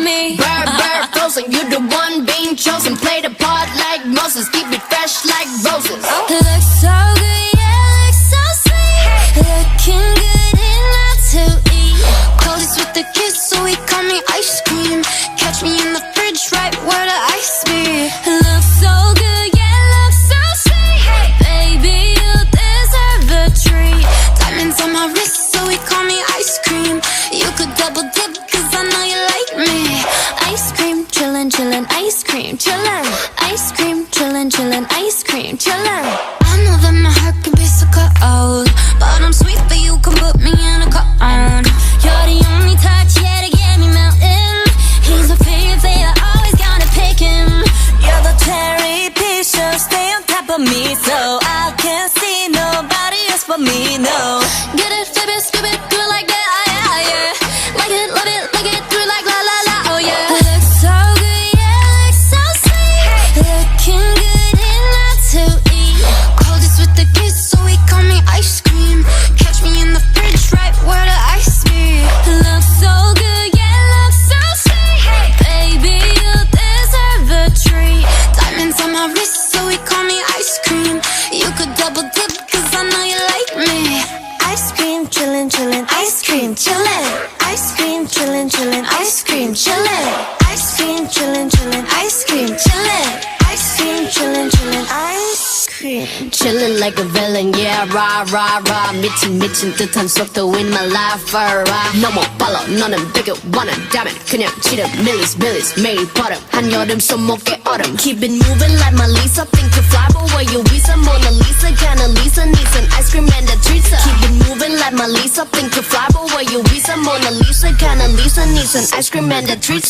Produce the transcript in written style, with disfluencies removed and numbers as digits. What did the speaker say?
me. Bird, frozen, you the one being chosen. Play the part like Moses, keep it fresh like roses. Looks so good, yeah, looks so sweet. Looking good enough to eat. Coldest with the kiss, so he call me ice cream. Catch me in the fridge, right where the ice be. Looks so good, yeah, looks so sweet. Baby, you deserve a treat. Diamonds on my wrist, so he call me ice cream. You could double dip, cause I know you like me. Ice cream, chillin', chillin', ice cream, chillin'. Ice cream, chillin', chillin', ice cream, chillin'. I know that my heart can be so cold, but I'm sweet, but you can put me in a cone. You're the only touch, yeah, to get me melting. He's my favorite, always gotta pick him. You're the cherry piece, so stay on top of me, so I can't see nobody else but me, no. Get it, flip it, skip it, do it like that, yeah, yeah. Like it, love it, like it, do it like la la la, oh yeah. Looks so good, yeah, looks so sweet. Looking good enough to eat. Coldest with the kiss, so he call me ice cream. Catch me in the fridge, right where the ice be. Looks so good, yeah, looks so sweet. Baby, you deserve a treat. Diamonds on my wrist, so he call me ice cream. You could double dip, cause I know you like me. Ice cream, chillin', chillin', ice cream, chillin'. Ice cream, chillin', chillin', ice cream, chillin'. Ice cream, chillin', chillin', ice cream, chillin'. Ice cream, chillin', chillin', ice cream. Chillin' like a villain, yeah, rah, rah, rah. 미친 듯한 속도 in my life, alright. 너무 빨라, 너는 되게 원한다면 그냥 치름, 밀리스, 매일 버릇. 한여름 손목에 얼음. Keep it moving like my Lisa. Think you fly, but where you visa? Mona Lisa, kinda Lisa, needs an ice cream and a treat. Keep it moving like my Lisa. Think you fly, but where you visa? Mona Lisa, kinda Lisa, needs an ice cream and a treat.